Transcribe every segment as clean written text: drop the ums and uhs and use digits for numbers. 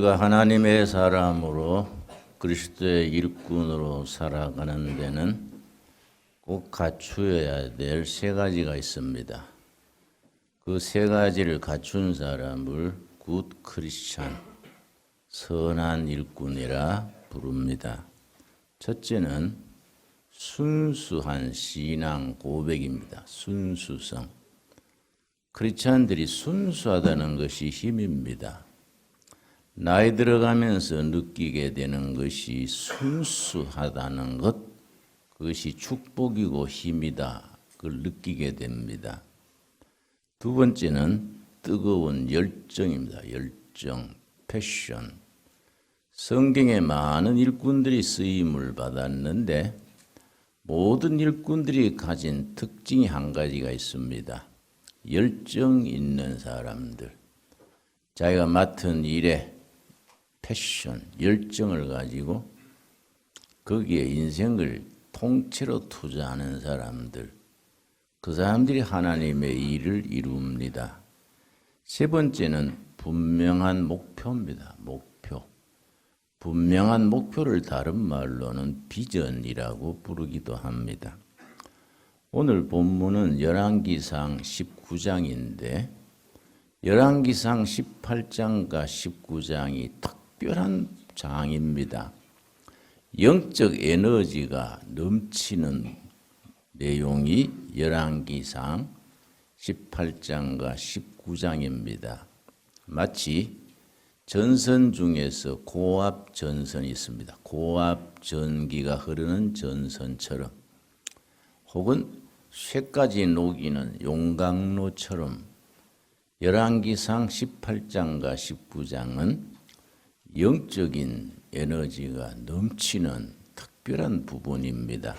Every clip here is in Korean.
우리가 하나님의 사람으로 그리스도의 일꾼으로 살아가는 데는 꼭 갖추어야 될 세 가지가 있습니다. 그 세 가지를 갖춘 사람을 굿 크리스찬, 선한 일꾼이라 부릅니다. 첫째는 순수한 신앙 고백입니다. 순수성. 크리스찬들이 순수하다는 것이 힘입니다. 나이 들어가면서 느끼게 되는 것이 순수하다는 것, 그것이 축복이고 힘이다. 그걸 느끼게 됩니다. 두 번째는 뜨거운 열정입니다. 열정, 패션. 성경에 많은 일꾼들이 쓰임을 받았는데 모든 일꾼들이 가진 특징이 한 가지가 있습니다. 열정 있는 사람들. 자기가 맡은 일에 패션, 열정을 가지고 거기에 인생을 통째로 투자하는 사람들. 그 사람들이 하나님의 일을 이룹니다. 세 번째는 분명한 목표입니다. 목표. 분명한 목표를 다른 말로는 비전이라고 부르기도 합니다. 오늘 본문은 열왕기상 19장인데 열왕기상 18장과 19장이 특별한 장입니다. 영적 에너지가 넘치는 내용이 열왕기상 18장과 19장입니다. 마치 전선 중에서 고압 전선이 있습니다. 고압 전기가 흐르는 전선처럼 혹은 쇠까지 녹이는 용광로처럼 열왕기상 18장과 19장은 영적인 에너지가 넘치는 특별한 부분입니다.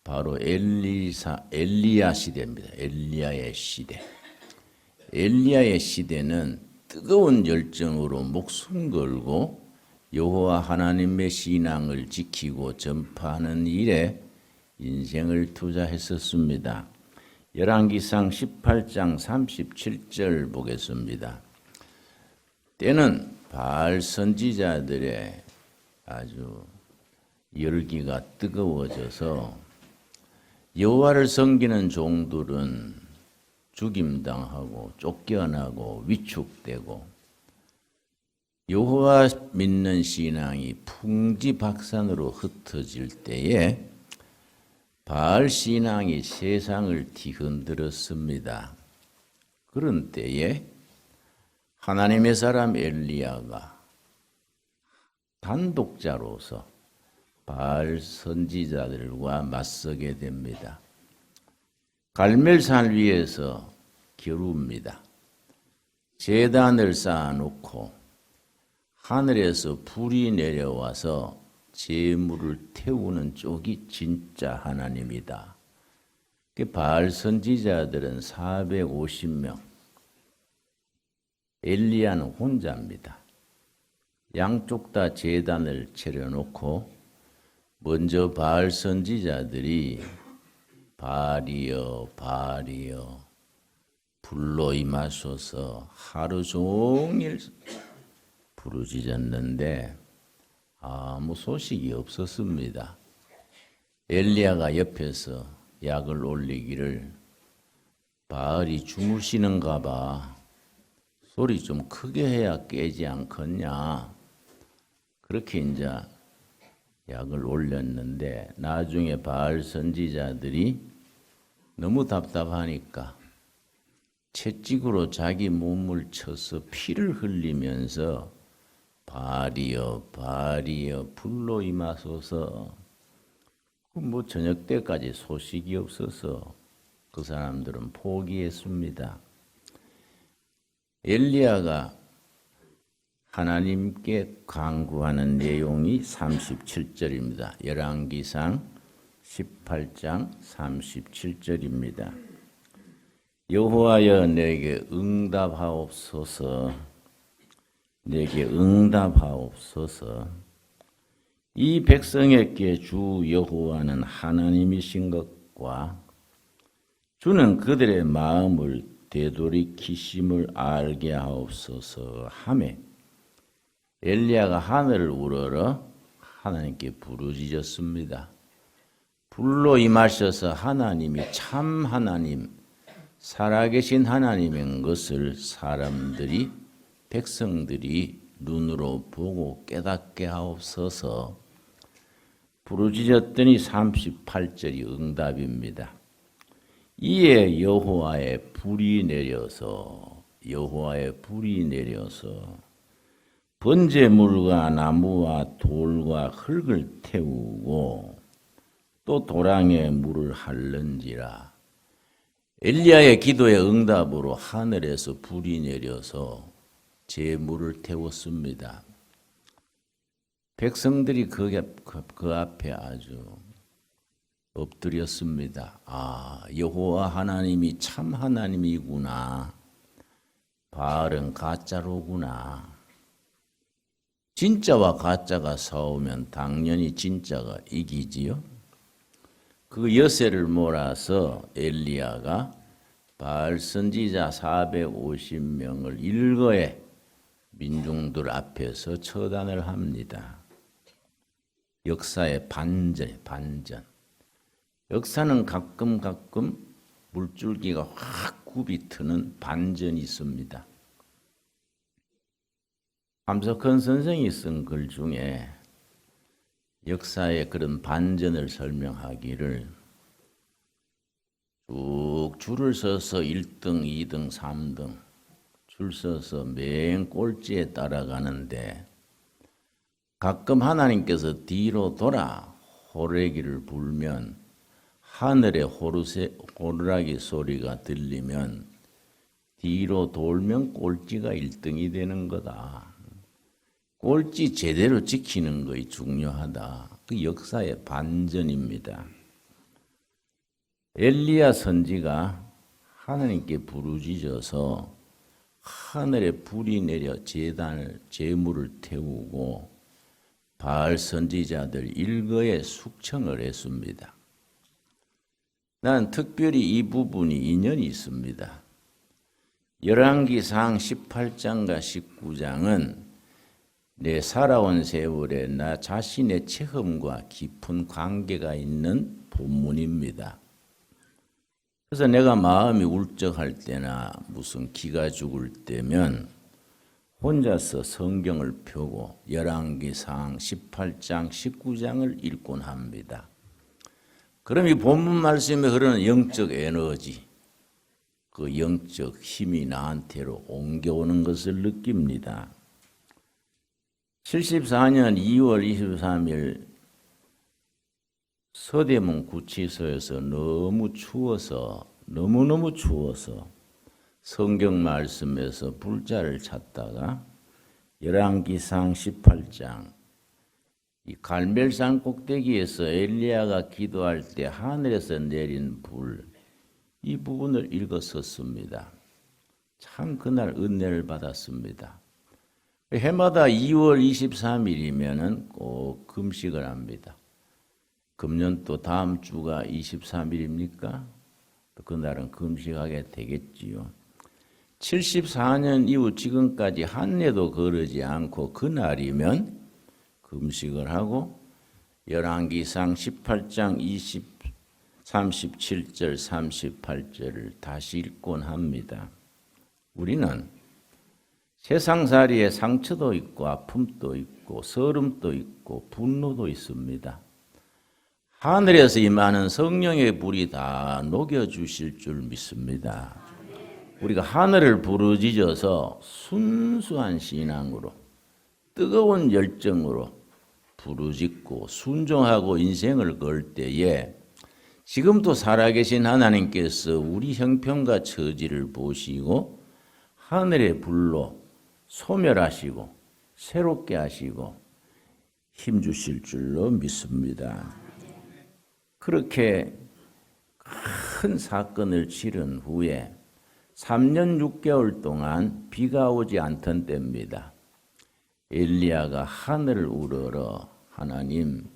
바로 엘리야 시대입니다. 엘리야의 시대. 엘리야의 시대는 뜨거운 열정으로 목숨 걸고 여호와 하나님의 신앙을 지키고 전파하는 일에 인생을 투자했었습니다. 열왕기상 18장 37절 보겠습니다. 때는 바알 선지자들의 아주 열기가 뜨거워져서 여호와를 섬기는 종들은 죽임당하고 쫓겨나고 위축되고 여호와 믿는 신앙이 풍지박산으로 흩어질 때에 바알 신앙이 세상을 뒤흔들었습니다. 그런 때에 하나님의 사람 엘리야가 단독자로서 바알 선지자들과 맞서게 됩니다. 갈멜산 위에서 겨룹니다. 제단을 쌓아놓고 하늘에서 불이 내려와서 제물을 태우는 쪽이 진짜 하나님이다. 바알 선지자들은 450명, 엘리야는 혼자입니다. 양쪽 다 제단을 차려놓고 먼저 바알 선지자들이 바알이여 바알이여 불로 임하소서 하루 종일 부르짖었는데 아무 소식이 없었습니다. 엘리야가 옆에서 약을 올리기를 바알이 주무시는가 봐. 소리 좀 크게 해야 깨지 않겠냐. 그렇게 이제 약을 올렸는데 나중에 바알 선지자들이 너무 답답하니까 채찍으로 자기 몸을 쳐서 피를 흘리면서 바알이여 바알이여 불로 임하소서. 저녁 때까지 소식이 없어서 그 사람들은 포기했습니다. 엘리야가 하나님께 간구하는 내용이 37절입니다. 열왕기상 18장 37절입니다. 여호와여 내게 응답하옵소서. 내게 응답하옵소서. 이 백성에게 주 여호와는 하나님이신 것과 주는 그들의 마음을 되돌이키심을 알게 하옵소서 하매 엘리야가 하늘을 우러러 하나님께 부르짖었습니다. 불로 임하셔서 하나님이 참 하나님, 살아계신 하나님인 것을 사람들이, 백성들이 눈으로 보고 깨닫게 하옵소서. 부르짖었더니 38절이 응답입니다. 이에 여호와의 불이 내려서 번제물과 나무와 돌과 흙을 태우고 또 도랑에 물을 핥는지라. 엘리야의 기도의 응답으로 하늘에서 불이 내려서 제물을 태웠습니다. 백성들이 그 앞에 아주 엎드렸습니다. 아, 여호와 하나님이 참 하나님이구나. 바알은 가짜로구나. 진짜와 가짜가 싸우면 당연히 진짜가 이기지요. 그 여세를 몰아서 엘리야가 바알 선지자 450명을 일거에 민중들 앞에서 처단을 합니다. 역사의 반전. 역사는 가끔 물줄기가 확 굽이 트는 반전이 있습니다. 함석헌 선생이 쓴 글 중에 역사의 그런 반전을 설명하기를 쭉 줄을 서서 1등, 2등, 3등 줄 서서 맨 꼴찌에 따라가는데 가끔 하나님께서 뒤로 돌아 호래기를 불면 하늘에 호루라기 소리가 들리면 뒤로 돌면 꼴찌가 1등이 되는 거다. 꼴찌 제대로 지키는 것이 중요하다. 그 역사의 반전입니다. 엘리야 선지가 하나님께 부르짖어서 하늘에 불이 내려 제물을 태우고 바알 선지자들 일거에 숙청을 했습니다. 난 특별히 이 부분이 인연이 있습니다. 열왕기상 18장과 19장은 내 살아온 세월에 나 자신의 체험과 깊은 관계가 있는 본문입니다. 그래서 내가 마음이 울적할 때나 무슨 기가 죽을 때면 혼자서 성경을 펴고 열왕기상 18장, 19장을 읽곤 합니다. 그럼 이 본문 말씀에 흐르는 영적 에너지, 그 영적 힘이 나한테로 옮겨오는 것을 느낍니다. 74년 2월 23일 서대문 구치소에서 너무너무 추워서 성경 말씀에서 불자를 찾다가 열왕기상 18장 이 갈멜산 꼭대기에서 엘리야가 기도할 때 하늘에서 내린 불, 이 부분을 읽었었습니다. 참 그날 은혜를 받았습니다. 해마다 2월 23일이면은 꼭 금식을 합니다. 금년 또 다음 주가 23일입니까? 그날은 금식하게 되겠지요. 74년 이후 지금까지 한 해도 거르지 않고 그날이면 금식을 하고 열왕기상 18장 37절 38절을 다시 읽곤 합니다. 우리는 세상살이에 상처도 있고 아픔도 있고 서름도 있고 분노도 있습니다. 하늘에서 임하는 성령의 불이 다 녹여주실 줄 믿습니다. 우리가 하늘을 부르짖어서 순수한 신앙으로 뜨거운 열정으로 부르짖고 순종하고 인생을 걸 때에 지금도 살아계신 하나님께서 우리 형편과 처지를 보시고 하늘의 불로 소멸하시고 새롭게 하시고 힘주실 줄로 믿습니다. 그렇게 큰 사건을 치른 후에 3년 6개월 동안 비가 오지 않던 때입니다. 엘리야가 하늘을 우러러 하나님,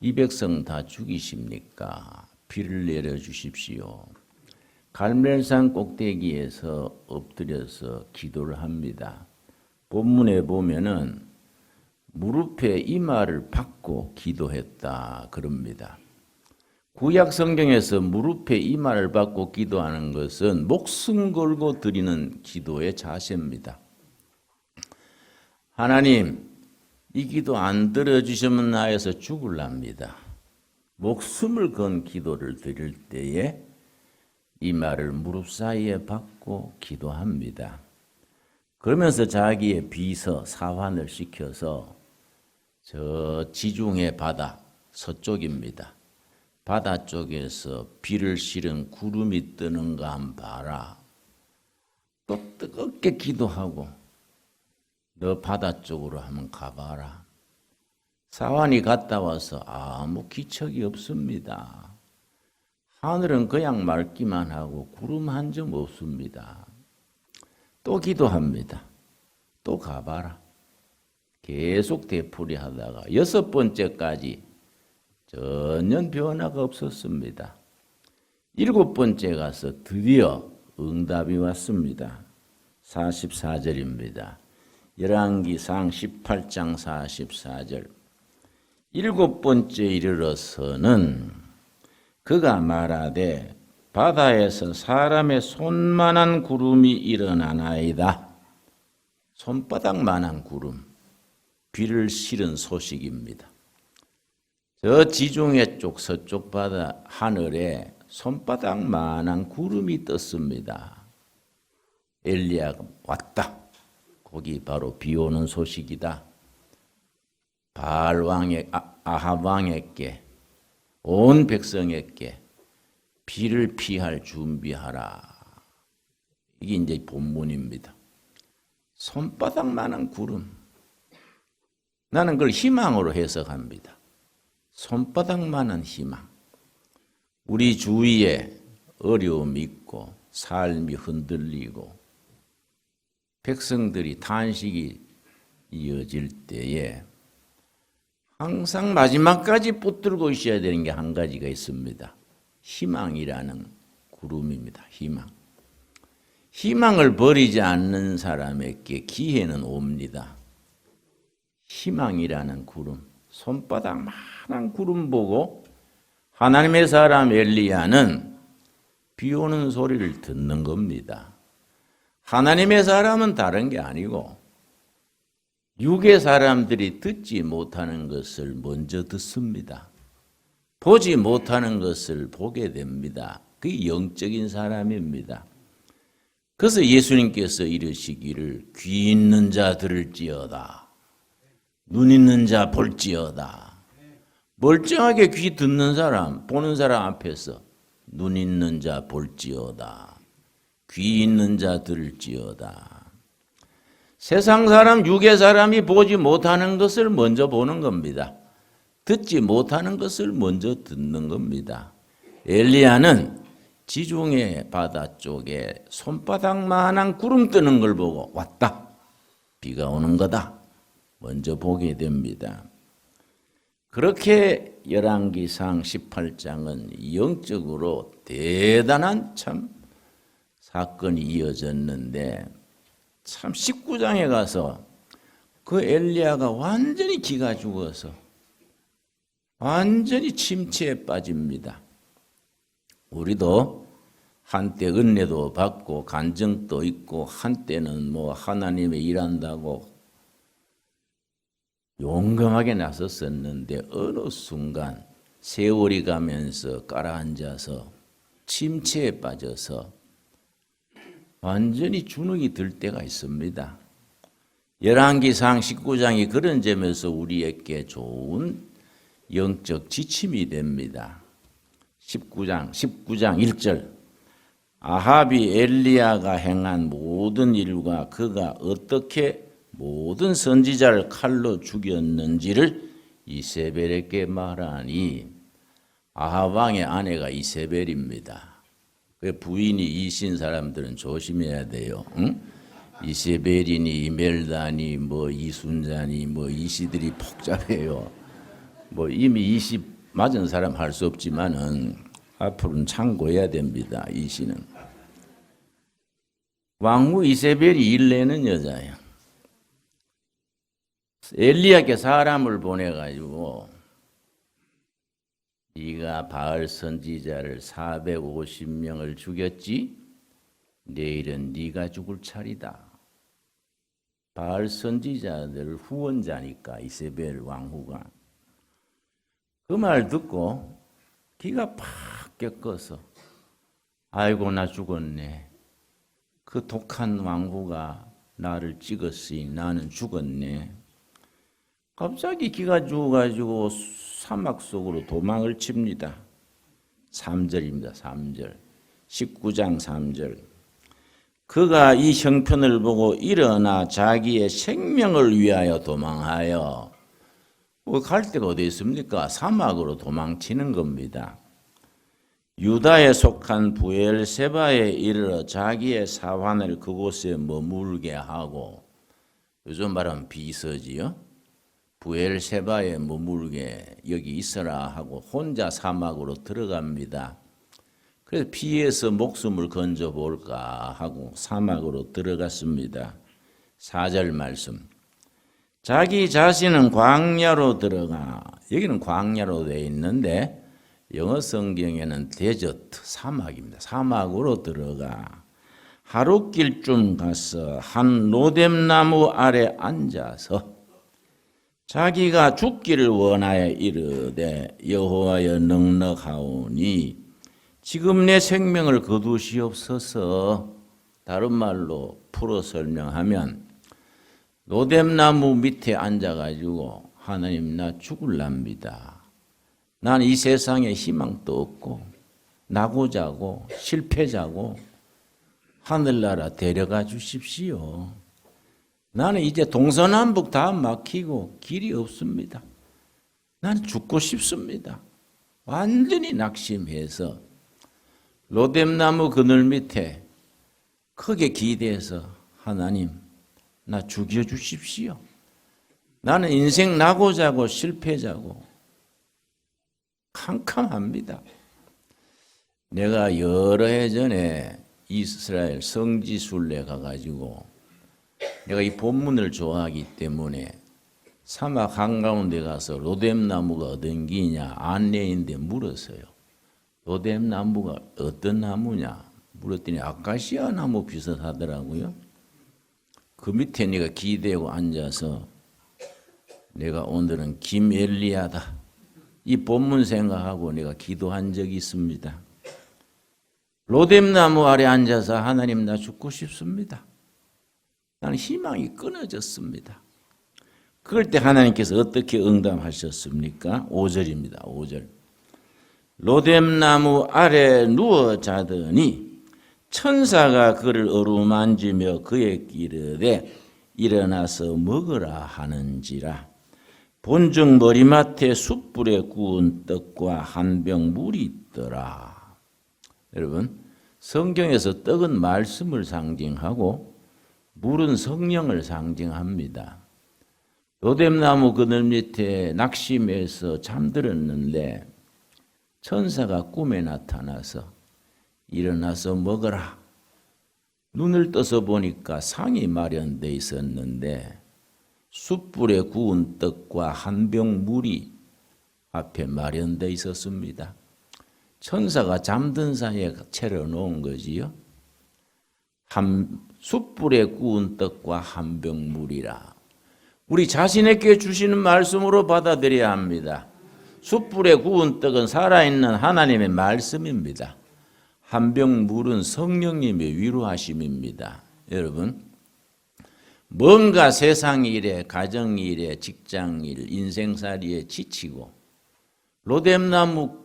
이 백성 다 죽이십니까? 비를 내려주십시오. 갈멜산 꼭대기에서 엎드려서 기도를 합니다. 본문에 보면은 무릎에 이마를 박고 기도했다 그럽니다. 구약 성경에서 무릎에 이마를 박고 기도하는 것은 목숨 걸고 드리는 기도의 자세입니다. 하나님, 이 기도 안 들어주시면 나에서 죽을랍니다. 목숨을 건 기도를 드릴 때에 이마를 무릎 사이에 박고 기도합니다. 그러면서 자기의 비서 사환을 시켜서 저 지중해 바다 서쪽입니다. 바다 쪽에서 비를 실은 구름이 뜨는가 한번 봐라. 또 뜨겁게 기도하고 너 바다 쪽으로 한번 가봐라. 사환이 갔다 와서 아무 기척이 없습니다. 하늘은 그냥 맑기만 하고 구름 한 점 없습니다. 또 기도합니다. 또 가봐라. 계속 되풀이하다가 6번째까지 전혀 변화가 없었습니다. 7번째 가서 드디어 응답이 왔습니다. 44절입니다. 열왕기상 18장 44절. 7번째 이르러서는 그가 말하되 바다에서 사람의 손만한 구름이 일어나나이다. 손바닥만한 구름, 비를 실은 소식입니다. 저 지중해 쪽 서쪽 바다 하늘에 손바닥만한 구름이 떴습니다. 엘리야가 왔다. 거기 바로 비 오는 소식이다. 바알 왕의 아합 왕에게 온 백성에게 비를 피할 준비하라. 이게 이제 본문입니다. 손바닥만한 구름. 나는 그걸 희망으로 해석합니다. 손바닥만한 희망. 우리 주위에 어려움이 있고 삶이 흔들리고 백성들이 탄식이 이어질 때에 항상 마지막까지 붙들고 있어야 되는 게 한 가지가 있습니다. 희망이라는 구름입니다. 희망. 희망을 버리지 않는 사람에게 기회는 옵니다. 희망이라는 구름, 손바닥만한 구름 보고 하나님의 사람 엘리야는 비 오는 소리를 듣는 겁니다. 하나님의 사람은 다른 게 아니고 육의 사람들이 듣지 못하는 것을 먼저 듣습니다. 보지 못하는 것을 보게 됩니다. 그게 영적인 사람입니다. 그래서 예수님께서 이르시기를 귀 있는 자 들을지어다. 눈 있는 자 볼지어다. 멀쩡하게 귀 듣는 사람, 보는 사람 앞에서 눈 있는 자 볼지어다. 귀 있는 자 들을지어다. 세상 사람, 육의 사람이 보지 못하는 것을 먼저 보는 겁니다. 듣지 못하는 것을 먼저 듣는 겁니다. 엘리야는 지중해 바다 쪽에 손바닥만한 구름 뜨는 걸 보고 왔다. 비가 오는 거다. 먼저 보게 됩니다. 그렇게 열왕기상 18장은 영적으로 대단한 참 사건이 이어졌는데 참 19장에 가서 그 엘리야가 완전히 기가 죽어서 완전히 침체에 빠집니다. 우리도 한때 은혜도 받고 간증도 있고 한때는 뭐 하나님의 일한다고 용감하게 나섰었는데 어느 순간 세월이 가면서 깔아앉아서 침체에 빠져서 완전히 주눅이 들 때가 있습니다. 열왕기상 19장이 그런 점에서 우리에게 좋은 영적 지침이 됩니다. 19장 1절 아합이 엘리야가 행한 모든 일과 그가 어떻게 모든 선지자를 칼로 죽였는지를 이세벨에게 말하니 아합 왕의 아내가 이세벨입니다. 그 부인이 이신 사람들은 조심해야 돼요. 응? 이세벨이니 이멜다니 뭐 이순자니 뭐 이시들이 복잡해요. 뭐 이미 이시 맞은 사람 할 수 없지만은 앞으로는 참고해야 됩니다. 이시는 왕후 이세벨이 일내는 여자예요. 엘리야께 사람을 보내가지고 네가 바알 선지자를 450명을 죽였지? 내일은 네가 죽을 차리다. 바알 선지자들 후원자니까 이세벨 왕후가 그 말 듣고 기가 팍 꺾어서 아이고 나 죽었네. 그 독한 왕후가 나를 찍었으니 나는 죽었네. 갑자기 기가 죽어가지고 사막 속으로 도망을 칩니다. 3절입니다. 3절. 19장 3절. 그가 이 형편을 보고 일어나 자기의 생명을 위하여 도망하여 갈 데가 어디 있습니까? 사막으로 도망치는 겁니다. 유다에 속한 부엘세바에 이르러 자기의 사환을 그곳에 머물게 하고 요즘 말하면 비서지요. 부엘세바에 머물게 여기 있어라 하고 혼자 사막으로 들어갑니다. 그래서 피해서 목숨을 건져볼까 하고 사막으로 들어갔습니다. 4절 말씀. 자기 자신은 광야로 들어가, 여기는 광야로 되어 있는데 영어 성경에는 데저트, 사막입니다. 사막으로 들어가 하룻길쯤 가서 한 로뎀나무 아래 앉아서 자기가 죽기를 원하여 이르되 여호와여 넉넉하오니 지금 내 생명을 거두시옵소서. 다른 말로 풀어 설명하면 로뎀나무 밑에 앉아가지고 하나님 나 죽을랍니다. 난 이 세상에 희망도 없고 나고자고 실패자고 하늘나라 데려가 주십시오. 나는 이제 동서남북 다 막히고 길이 없습니다. 나는 죽고 싶습니다. 완전히 낙심해서 로뎀나무 그늘 밑에 크게 기대서 하나님 나 죽여주십시오. 나는 인생 나고자고 실패자고 캄캄합니다. 내가 여러 해 전에 이스라엘 성지순례 가가지고 내가 이 본문을 좋아하기 때문에 사막 한가운데 가서 로뎀나무가 어떤 기냐 안내인데 물었어요. 로뎀나무가 어떤 나무냐 물었더니 아카시아 나무 비슷하더라고요. 그 밑에 내가 기대고 앉아서 내가 오늘은 김엘리야다. 이 본문 생각하고 내가 기도한 적이 있습니다. 로뎀나무 아래 앉아서 하나님 나 죽고 싶습니다. 나는 희망이 끊어졌습니다. 그럴 때 하나님께서 어떻게 응답하셨습니까? 5절입니다. 5절. 로뎀나무 아래 누워 자더니 천사가 그를 어루만지며 그에게 이르되 일어나서 먹으라 하는지라. 본즉 머리맡에 숯불에 구운 떡과 한 병 물이 있더라. 여러분, 성경에서 떡은 말씀을 상징하고 물은 성령을 상징합니다. 로뎀나무 그늘 밑에 낙심해서 잠들었는데 천사가 꿈에 나타나서 일어나서 먹어라. 눈을 떠서 보니까 상이 마련되어 있었는데 숯불에 구운 떡과 한 병 물이 앞에 마련되어 있었습니다. 천사가 잠든 사이에 차려놓은 거지요. 숯불에 구운 떡과 한 병 물이라. 우리 자신에게 주시는 말씀으로 받아들여야 합니다. 숯불에 구운 떡은 살아있는 하나님의 말씀입니다. 한 병 물은 성령님의 위로하심입니다. 여러분, 뭔가 세상 일에, 가정 일에, 직장 일, 인생살이에 지치고 로뎀나무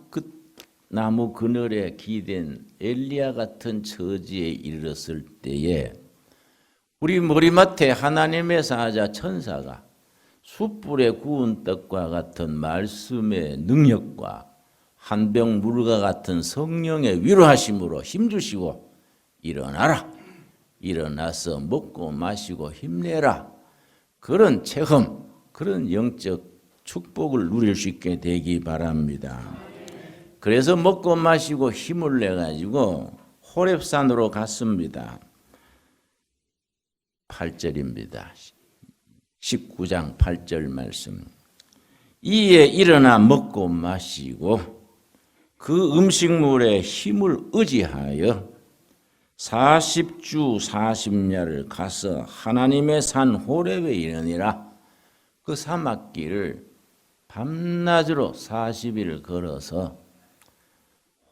나무 그늘에 기댄 엘리야 같은 처지에 이르렀을 때에 우리 머리맡에 하나님의 사자 천사가 숯불에 구운 떡과 같은 말씀의 능력과 한 병 물과 같은 성령의 위로하심으로 힘주시고 일어나라. 일어나서 먹고 마시고 힘내라. 그런 체험, 그런 영적 축복을 누릴 수 있게 되기 바랍니다. 그래서 먹고 마시고 힘을 내가지고 호렙산으로 갔습니다. 8절입니다. 19장 8절 말씀. 이에 일어나 먹고 마시고 그 음식물의 힘을 의지하여 40주 40야를 가서 하나님의 산 호렙에 이르니라. 그 사막길을 밤낮으로 40일을 걸어서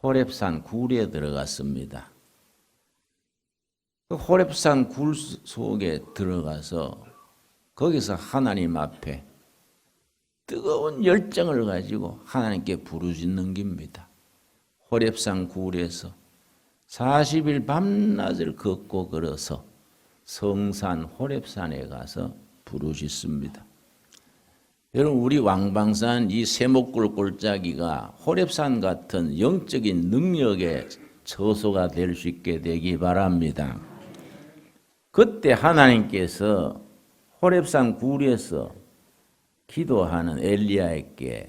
호렙산 굴에 들어갔습니다. 그 호렙산 굴 속에 들어가서 거기서 하나님 앞에 뜨거운 열정을 가지고 하나님께 부르짖는 겁니다. 호렙산 굴에서 40일 밤낮을 걷고 걸어서 성산 호렙산에 가서 부르짖습니다. 여러분, 우리 왕방산 이 세목굴 골짜기가 호렙산 같은 영적인 능력의 처소가 될 수 있게 되기 바랍니다. 그때 하나님께서 호렙산 굴에서 기도하는 엘리야에게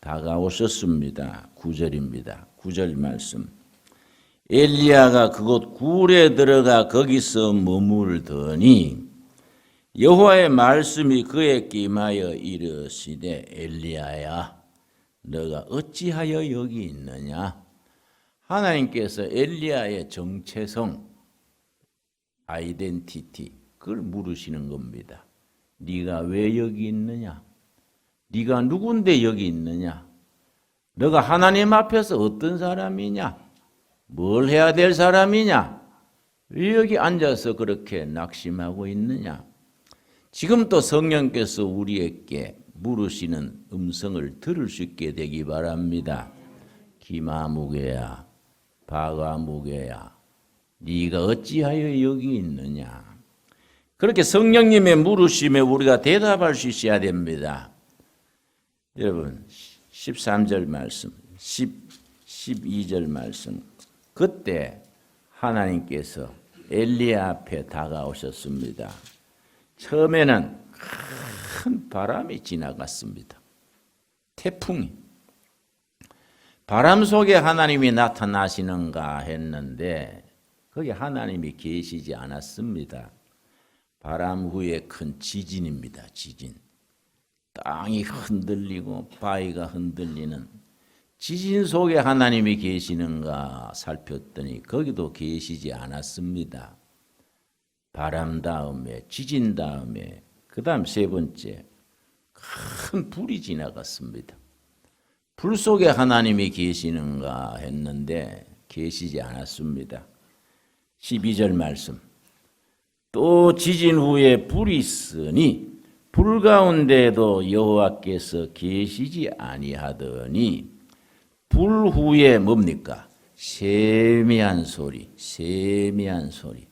다가오셨습니다. 9절입니다. 9절 말씀. 엘리야가 그곳 굴에 들어가 거기서 머물더니 여호와의 말씀이 그에게 임하여 이르시되 엘리야야 너가 어찌하여 여기 있느냐. 하나님께서 엘리야의 정체성, 아이덴티티, 그걸 물으시는 겁니다. 네가 왜 여기 있느냐? 네가 누군데 여기 있느냐? 너가 하나님 앞에서 어떤 사람이냐? 뭘 해야 될 사람이냐? 왜 여기 앉아서 그렇게 낙심하고 있느냐? 지금 또 성령께서 우리에게 물으시는 음성을 들을 수 있게 되기 바랍니다. 기마무게야, 바가무게야, 네가 어찌하여 여기 있느냐? 그렇게 성령님의 물으심에 우리가 대답할 수 있어야 됩니다. 여러분 13절 말씀, 12절 말씀. 그때 하나님께서 엘리야 앞에 다가오셨습니다. 처음에는 큰 바람이 지나갔습니다. 태풍이. 바람 속에 하나님이 나타나시는가 했는데 거기 하나님이 계시지 않았습니다. 바람 후에 큰 지진입니다. 지진. 땅이 흔들리고 바위가 흔들리는 지진 속에 하나님이 계시는가 살폈더니 거기도 계시지 않았습니다. 바람 다음에 지진 다음에 그 다음 세 번째 큰 불이 지나갔습니다. 불 속에 하나님이 계시는가 했는데 계시지 않았습니다. 12절 말씀. 또 지진 후에 불이 있으니 불 가운데에도 여호와께서 계시지 아니하더니 불 후에 뭡니까? 세미한 소리, 세미한 소리.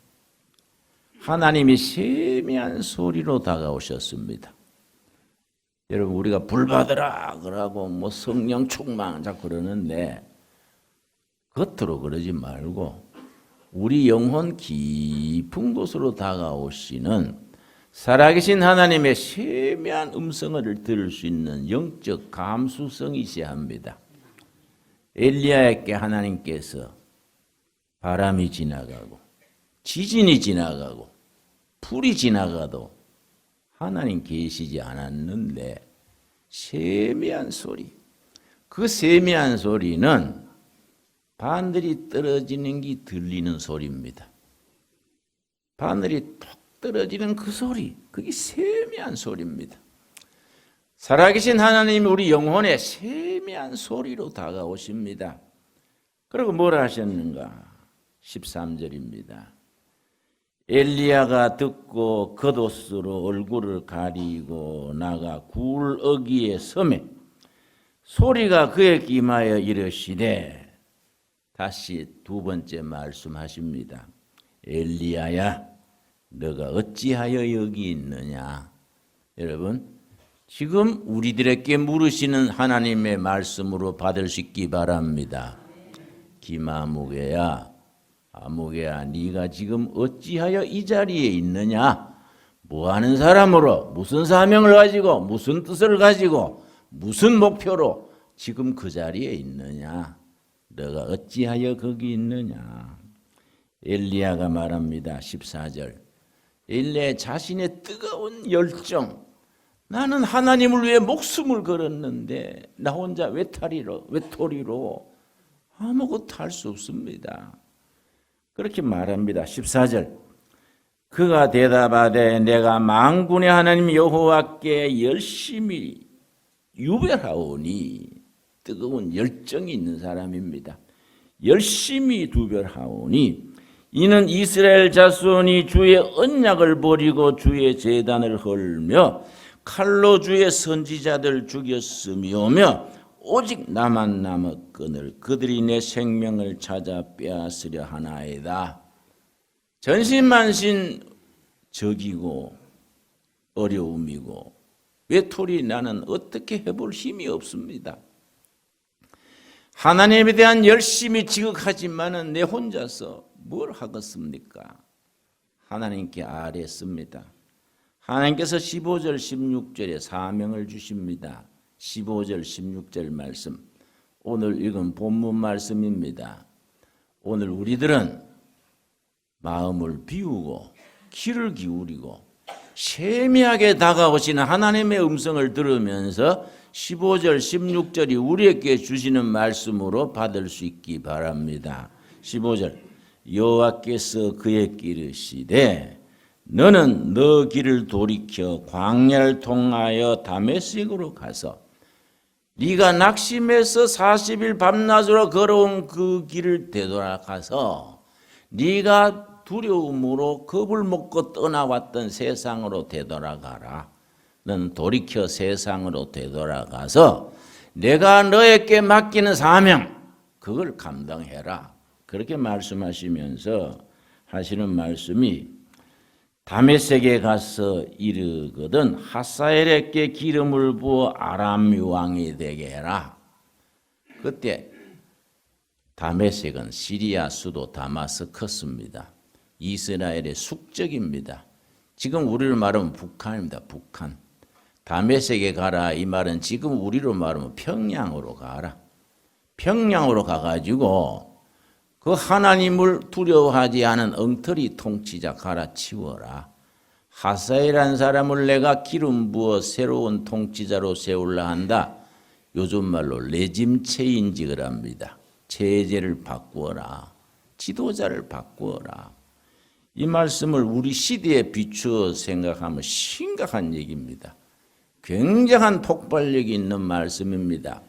하나님이 세미한 소리로 다가오셨습니다. 여러분, 우리가 불 받으라 그러고 뭐 성령 충만 자꾸 그러는데 겉으로 그러지 말고 우리 영혼 깊은 곳으로 다가오시는 살아계신 하나님의 세미한 음성을 들을 수 있는 영적 감수성이 있어야 합니다. 엘리야에게 하나님께서 바람이 지나가고 지진이 지나가고 불이 지나가도 하나님 계시지 않았는데 세미한 소리, 그 세미한 소리는 바늘이 떨어지는 게 들리는 소리입니다. 바늘이 톡 떨어지는 그 소리, 그게 세미한 소리입니다. 살아계신 하나님이 우리 영혼에 세미한 소리로 다가오십니다. 그리고 뭐라 하셨는가? 13절입니다. 엘리야가 듣고 겉옷으로 얼굴을 가리고 나가 굴 어귀에 서매 소리가 그에게 임하여 이르시되, 다시 두 번째 말씀하십니다. 엘리야야 너가 어찌하여 여기 있느냐. 여러분, 지금 우리들에게 물으시는 하나님의 말씀으로 받을 수 있기 바랍니다. 기마무게야, 아무개야, 네가 지금 어찌하여 이 자리에 있느냐? 뭐하는 사람으로, 무슨 사명을 가지고, 무슨 뜻을 가지고, 무슨 목표로 지금 그 자리에 있느냐? 너가 어찌하여 거기 있느냐? 엘리야가 말합니다. 14절. 엘리야 자신의 뜨거운 열정, 나는 하나님을 위해 목숨을 걸었는데 나 혼자 외톨이로 아무것도 할 수 없습니다. 그렇게 말합니다. 14절. 그가 대답하되 내가 만군의 하나님 여호와께 열심히 유별하오니, 뜨거운 열정이 있는 사람입니다. 열심히 두별하오니 이는 이스라엘 자손이 주의 언약을 버리고 주의 제단을 헐며 칼로 주의 선지자들 죽였으며며 오직 나만 남았거늘 그들이 내 생명을 찾아 빼앗으려 하나이다. 전신만신 적이고 어려움이고 외톨이 나는 어떻게 해볼 힘이 없습니다. 하나님에 대한 열심히 지극하지만은 내 혼자서 뭘 하겠습니까? 하나님께 아뢰습니다. 하나님께서 15절 16절에 사명을 주십니다. 15절 16절 말씀, 오늘 읽은 본문 말씀입니다. 오늘 우리들은 마음을 비우고 귀를 기울이고 세미하게 다가오시는 하나님의 음성을 들으면서 15절 16절이 우리에게 주시는 말씀으로 받을 수 있기 바랍니다. 15절, 여호와께서 그에게 이르시되 너는 너 길을 돌이켜 광야를 통하여 다메섹으로 가서 네가 낙심해서 40일 밤낮으로 걸어온 그 길을 되돌아가서 네가 두려움으로 겁을 먹고 떠나왔던 세상으로 되돌아가라. 너는 돌이켜 세상으로 되돌아가서 내가 너에게 맡기는 사명 그걸 감당해라. 그렇게 말씀하시면서 하시는 말씀이 다메섹에 가서 이르거든 하사엘에게 기름을 부어 아람 왕이 되게 해라. 그때 다메섹은 시리아 수도 다마스커스입니다. 이스라엘의 숙적입니다. 지금 우리로 말하면 북한입니다. 북한. 다메섹에 가라 이 말은 지금 우리로 말하면 평양으로 가라. 평양으로 가가지고 그 하나님을 두려워하지 않은 엉터리 통치자 갈아치워라. 하사엘이라는 사람을 내가 기름 부어 새로운 통치자로 세울라 한다. 요즘 말로 레짐 체인지를 합니다. 체제를 바꾸어라. 지도자를 바꾸어라. 이 말씀을 우리 시대에 비추어 생각하면 심각한 얘기입니다. 굉장한 폭발력이 있는 말씀입니다.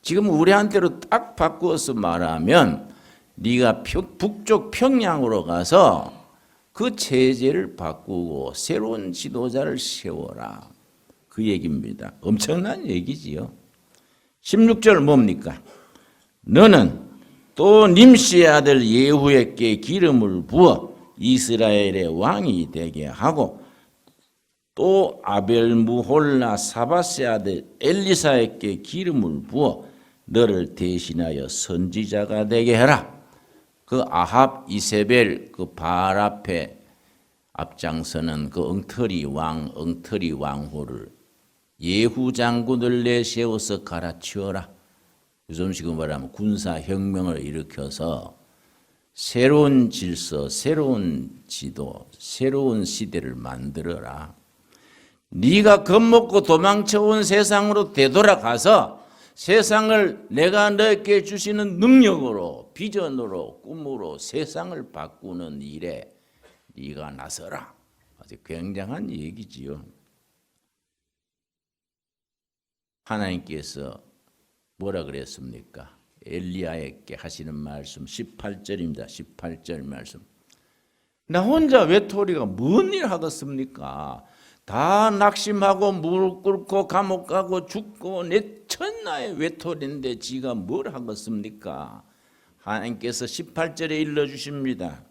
지금 우리한테로 딱 바꾸어서 말하면 네가 북쪽 평양으로 가서 그 체제를 바꾸고 새로운 지도자를 세워라. 그 얘기입니다. 엄청난 얘기지요. 16절 뭡니까? 너는 또 님시의 아들 예후에게 기름을 부어 이스라엘의 왕이 되게 하고 또 아벨무홀라 사바세 아들 엘리사에게 기름을 부어 너를 대신하여 선지자가 되게 해라. 그 아합 이세벨 그 바알 앞에 앞장서는 그 엉터리 왕후를 예후 장군을 내세워서 갈아치워라. 요즘식으로 말하면 군사혁명을 일으켜서 새로운 질서, 새로운 지도, 새로운 시대를 만들어라. 네가 겁먹고 도망쳐온 세상으로 되돌아가서 세상을 내가 너에게 주시는 능력으로, 비전으로, 꿈으로 세상을 바꾸는 일에 네가 나서라. 아주 굉장한 얘기지요. 하나님께서 뭐라 그랬습니까? 엘리야에게 하시는 말씀 18절입니다. 18절 말씀. 나 혼자 외톨이가 뭔 일 하겠습니까? 다 낙심하고 무릎 꿇고 감옥 가고 죽고 내 천하의 외톨인데 지가 뭘 하겠습니까? 하나님께서 18절에 일러주십니다.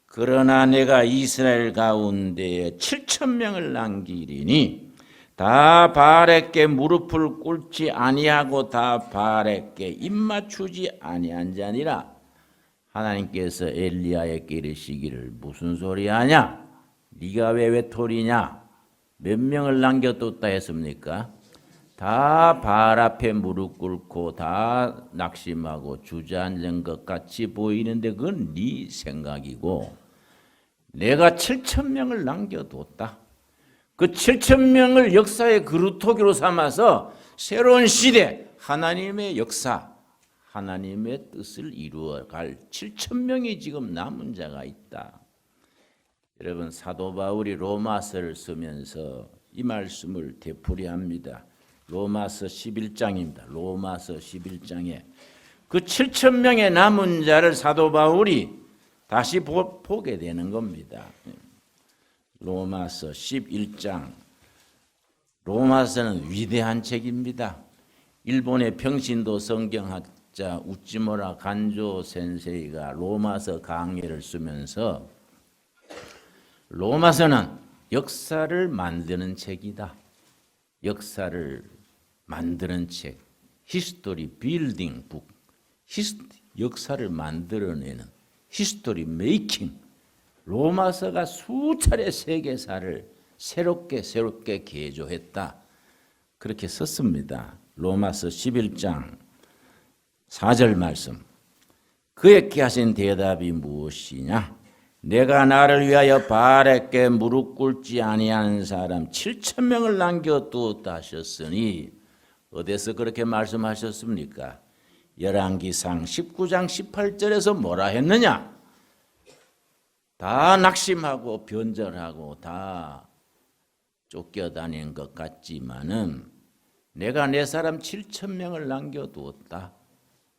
그러나 내가 이스라엘 가운데에 7,000명을 남기리니 다 바알에게 무릎을 꿇지 아니하고 다 바알에게 입맞추지 아니한 자니라. 하나님께서 엘리야에게 이르시기를 무슨 소리 하냐? 네가 왜 외톨이냐? 몇 명을 남겨뒀다 했습니까? 다 바알 앞에 무릎 꿇고 다 낙심하고 주저앉은 것 같이 보이는데 그건 네 생각이고 내가 7,000명을 남겨뒀다. 그 7천 명을 역사의 그루터기로 삼아서 새로운 시대, 하나님의 역사, 하나님의 뜻을 이루어갈 7천 명이 지금 남은 자가 있다. 여러분, 사도 바울이 로마서를 쓰면서 이 말씀을 되풀이합니다. 로마서 11장입니다. 로마서 11장에 그 7천 명의 남은 자를 사도 바울이 다시 보게 되는 겁니다. 로마서 11장. 로마서는 위대한 책입니다. 일본의 평신도 성경학자 우찌무라 간조 센세이가 로마서 강해를 쓰면서 로마서는 역사를 만드는 책이다. 역사를 만드는 책, 히스토리 빌딩 북, 역사를 만들어내는 히스토리 메이킹. 로마서가 수차례 세계사를 새롭게 개조했다. 그렇게 썼습니다. 로마서 11장 4절 말씀. 그에게 하신 대답이 무엇이냐? 내가 나를 위하여 바알에게 무릎 꿇지 아니하는 사람 7천 명을 남겨두었다 하셨으니 어디서 그렇게 말씀하셨습니까? 열왕기상 19장 18절에서 뭐라 했느냐? 다 낙심하고 변절하고 다 쫓겨다닌 것 같지만은 내가 내 사람 7천 명을 남겨두었다.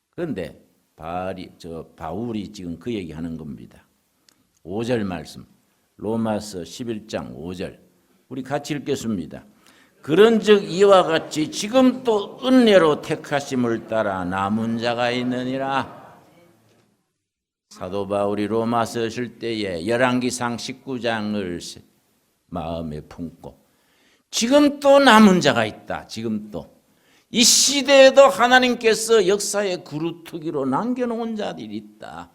그런데 바울이 지금 그 얘기하는 겁니다. 5절 말씀, 로마서 11장 5절, 우리 같이 읽겠습니다. 그런즉 이와 같이 지금 또 은혜로 택하심을 따라 남은 자가 있느니라. 사도 바울이 로마서 쓸 때에 열왕기상 19장을 마음에 품고 지금 또 남은 자가 있다. 지금 또 이 시대에도 하나님께서 역사의 그루터기로 남겨놓은 자들이 있다.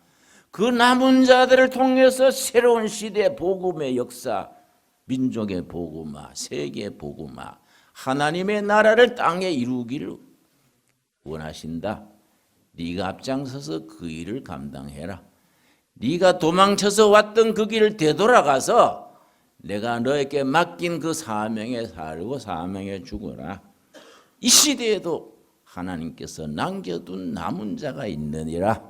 그 남은 자들을 통해서 새로운 시대 복음의 역사, 민족의 복음화, 세계의 복음화, 하나님의 나라를 땅에 이루기를 원하신다. 네가 앞장서서 그 일을 감당해라. 네가 도망쳐서 왔던 그 길을 되돌아가서 내가 너에게 맡긴 그 사명에 살고 사명에 죽어라. 이 시대에도 하나님께서 남겨둔 남은 자가 있느니라.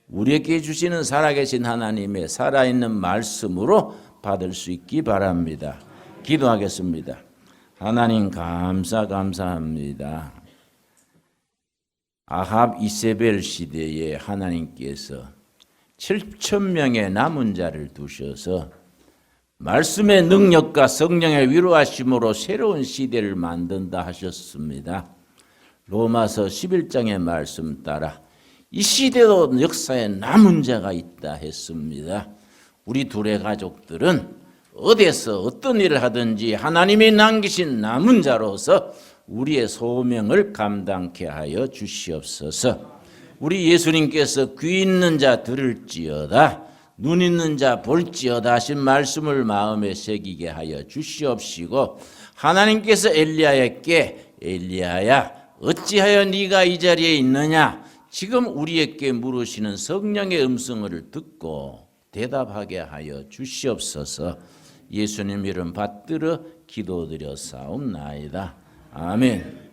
우리에게 주시는 살아계신 하나님의 살아있는 말씀으로 받을 수 있기 바랍니다. 기도하겠습니다. 하나님 감사합니다. 아합 이세벨 시대에 하나님께서 7천 명의 남은 자를 두셔서 말씀의 능력과 성령의 위로하심으로 새로운 시대를 만든다 하셨습니다. 로마서 11장의 말씀 따라 이 시대도 역사에 남은 자가 있다 했습니다. 우리 둘의 가족들은 어디에서 어떤 일을 하든지 하나님이 남기신 남은 자로서 우리의 소명을 감당케 하여 주시옵소서. 우리 예수님께서 귀 있는 자 들을지어다, 눈 있는 자 볼지어다 하신 말씀을 마음에 새기게 하여 주시옵시고, 하나님께서 엘리야에게 엘리야야 어찌하여 네가 이 자리에 있느냐, 지금 우리에게 물으시는 성령의 음성을 듣고 대답하게 하여 주시옵소서. 예수님 이름 받들어 기도드려 사옵나이다. 아멘.